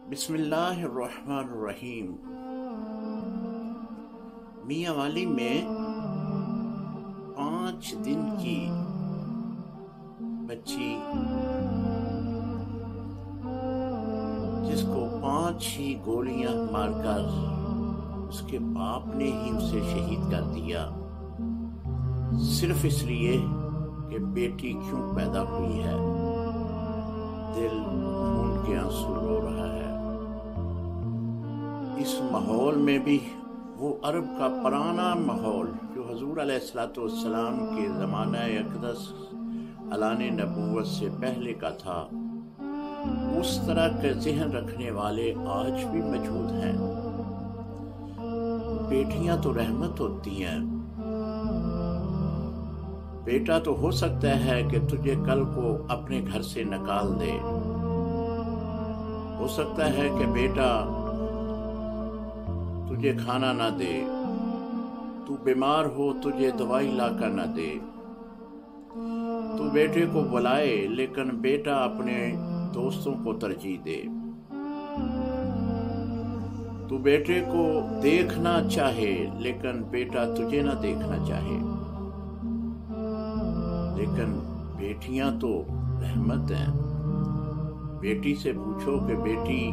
बिस्मिल्लाहिर्रहमानिर्रहीम। मियाँ वाली में 5 दिन की बच्ची जिसको 5 ही गोलियां मारकर उसके बाप ने ही उसे शहीद कर दिया, सिर्फ इसलिए कि बेटी क्यों पैदा हुई है। दिल खून के आंसू रो रहा है। इस माहौल में भी वो अरब का पुराना माहौल जो हुजूर अलैहिस्सलाम के ज़माना अक़दस अलाने नबूवत से पहले का था, उस तरह के ज़हन रखने वाले आज भी मौजूद हैं। बेटियां तो रहमत होती हैं। बेटा तो हो सकता है कि तुझे कल को अपने घर से निकाल दे, हो सकता है कि बेटा तुझे खाना ना दे, तू बीमार हो तुझे दवाई लाकर ना दे, तू बेटे को बुलाए लेकिन बेटा अपने दोस्तों को तरजीह दे, तू बेटे को देखना चाहे लेकिन बेटा तुझे ना देखना चाहे। लेकिन बेटियां तो रहमत हैं। बेटी से पूछो कि बेटी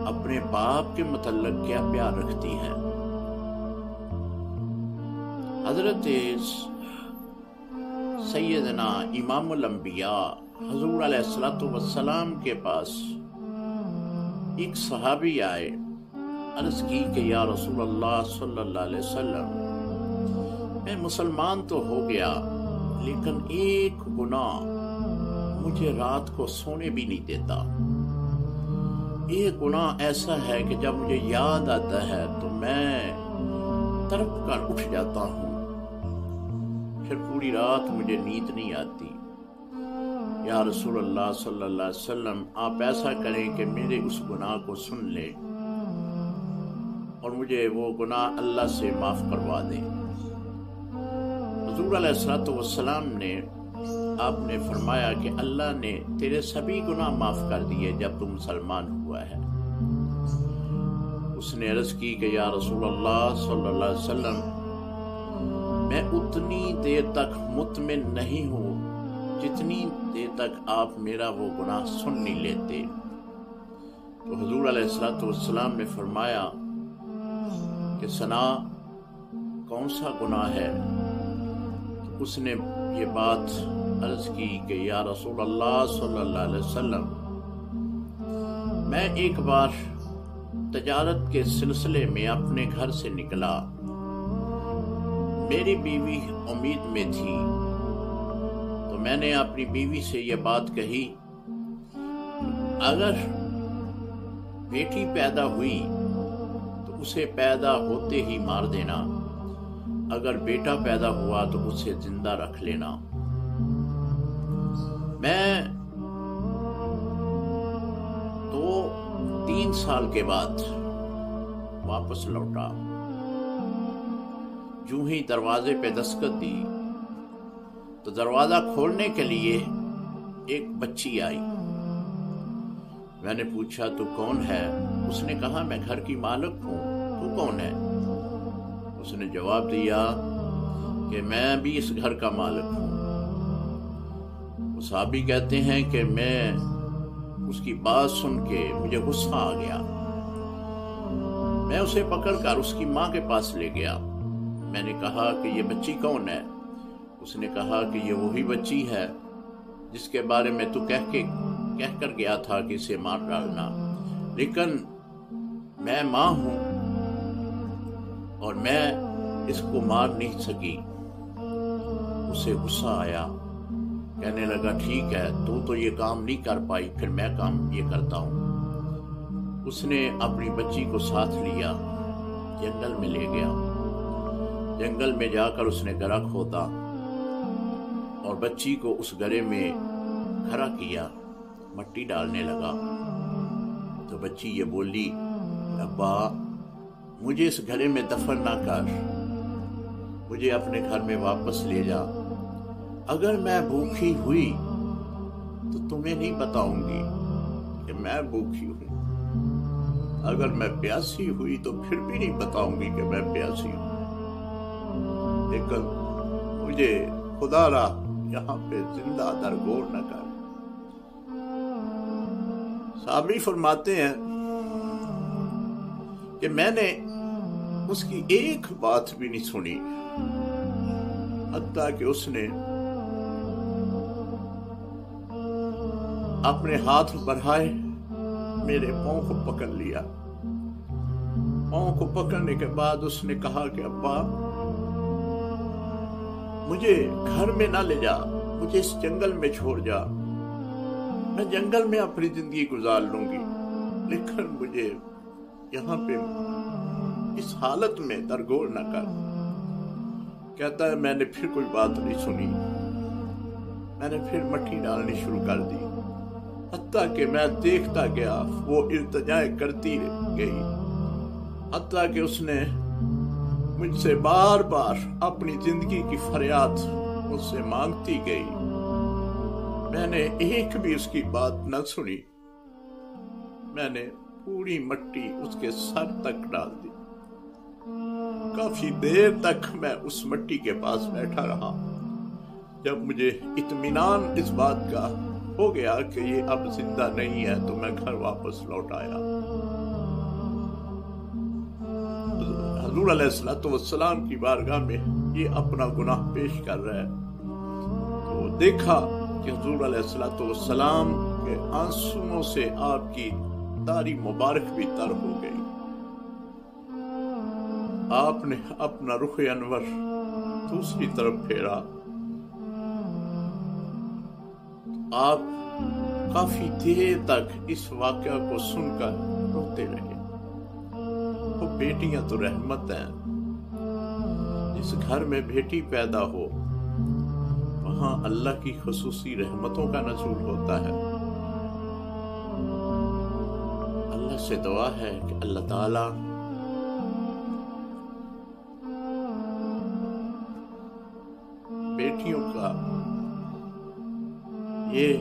अपने बाप के मुतल्लक क्या प्यार रखती है। हजरत सैयदना इमामुल अंबिया हुजूर अलैहिस्सलाम के पास एक सहाबी आए, अर्ज की कि या रसूल अल्लाह सल्लल्लाहु अलैहि वसल्लम, मैं मुसलमान तो हो गया लेकिन एक गुनाह मुझे रात को सोने भी नहीं देता। एक गुनाह ऐसा है कि जब मुझे याद आता है तो मैं तड़प कर उठ जाता हूँ, फिर पूरी रात मुझे नींद नहीं आती। या रसूलल्लाह सल्लल्लाहु अलैहि वसल्लम, आप ऐसा करें कि मेरे उस गुनाह को सुन लें और मुझे वो गुनाह अल्लाह से माफ़ करवा दें। हुजूर अलैहिस्सलाम ने आपने फरमाया कि अल्लाह ने तेरे सभी गुनाह माफ़ कर दिए जब तू मुसलमान हुआ है। उसने अर्ज़ की कि या रसूलल्लाह सल्लल्लाहु अलैहि वसल्लम, मैं उतनी देर तक मुतमिन नहीं हूँ जितनी देर तक आप मेरा वो गुनाह सुन नहीं लेते। तो हुजूर अलैहिस्सलाम ने फरमाया कि सना कौन सा गुनाह है। तो उसने ये बात अर्ज की कि या रसूलल्लाह सल्लल्लाहु अलैहि वसल्लम, मैं एक बार तजारत के सिलसिले में अपने घर से निकला, मेरी बीवी उम्मीद में थी, तो मैंने अपनी बीवी से ये बात कही, अगर बेटी पैदा हुई तो उसे पैदा होते ही मार देना, अगर बेटा पैदा हुआ तो उसे जिंदा रख लेना। मैं 2-3 साल के बाद वापस लौटा। यूं ही दरवाजे पे दस्तक दी तो दरवाजा खोलने के लिए एक बच्ची आई। मैंने पूछा तू कौन है? उसने कहा मैं घर की मालिक हूं, तू कौन है? उसने जवाब दिया कि मैं भी इस घर का मालिक हूं। सहाबी कहते हैं कि मैं उसकी बात सुन के मुझे गुस्सा आ गया। मैं उसे पकड़कर उसकी माँ के पास ले गया। मैंने कहा कि ये बच्ची कौन है? उसने कहा कि ये वही बच्ची है जिसके बारे में तू कह कर गया था कि इसे मार डालना, लेकिन मैं माँ हूं और मैं इसको मार नहीं सकी। उसे गुस्सा आया, कहने लगा ठीक है, तू तो ये काम नहीं कर पाई, फिर मैं काम ये करता हूँ। उसने अपनी बच्ची को साथ लिया, जंगल में ले गया। जंगल में जाकर उसने गड्ढा खोदा और बच्ची को उस गड्ढे में खड़ा किया, मिट्टी डालने लगा। तो बच्ची ये बोली, अब्बा मुझे इस गड्ढे में दफन ना कर, मुझे अपने घर में वापस ले जा। अगर मैं भूखी हुई तो तुम्हें नहीं बताऊंगी कि मैं भूखी हूं। اگر میں پیاسی ہوئی تو پھر بھی نہیں بتاؤں گی کہ میں پیاسی ہوں، لیکن مجھے خدا را یہاں پہ زندہ درگور نہ کر۔ صحابی فرماتے ہیں کہ میں نے اس کی ایک بات بھی نہیں سنی، حتیٰ کہ اس نے اپنے ہاتھ بڑھائے، میرے پاؤں کو پکڑ لیا۔ پاؤں کو پکڑنے کے بعد اس نے کہا کہ ابا مجھے گھر میں نہ لے جا، مجھے اس جنگل میں چھوڑ جا، میں جنگل میں اپنی زندگی گزار لوں گی، لیکن مجھے یہاں پہ اس حالت میں درگور نہ کر۔ کہتا ہے میں نے پھر کوئی بات نہیں سنی، میں نے پھر مٹی ڈالنی شروع کر دی، حتیٰ کہ میں دیکھتا گیا وہ التجائیں کرتی گئی، حتیٰ کہ اس نے مجھ سے بار بار اپنی زندگی کی فریاد مجھ سے مانگتی گئی، میں نے ایک بھی اس کی بات نہ سنی، میں نے پوری مٹی اس کے سر تک ڈال دی۔ کافی دیر تک میں اس مٹی کے پاس بیٹھا رہا، جب مجھے اطمینان اس بات کا ہو گیا کہ یہ اب زندہ نہیں ہے تو میں گھر واپس لوٹ آیا۔ حضور علیہ السلام کی بارگاہ میں یہ اپنا گناہ پیش کر رہا ہے، تو دیکھا کہ حضور علیہ السلام کے آنسوؤں سے آپ کی داڑھی مبارک بھی تر ہو گئی۔ آپ نے اپنا رخ انور دوسری طرف پھیرا، آپ کافی دیر تک اس واقعہ کو سن کر روتے رہے۔ وہ بیٹیاں تو رحمت ہیں، جس گھر میں بیٹی پیدا ہو وہاں اللہ کی خصوصی رحمتوں کا نزول ہوتا ہے۔ اللہ سے دعا ہے کہ اللہ تعالیٰ بیٹیوں کا یہ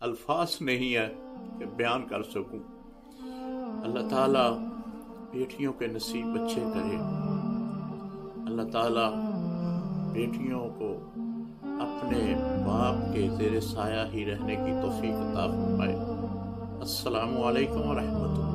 الفاظ نہیں ہے کہ بیان کر سکوں، اللہ تعالیٰ بیٹیوں کے نصیب اچھے کرے، اللہ تعالیٰ بیٹیوں کو اپنے باپ کے زیر سایہ ہی رہنے کی توفیق عطا فرمائے۔ السلام علیکم ورحمۃ اللہ۔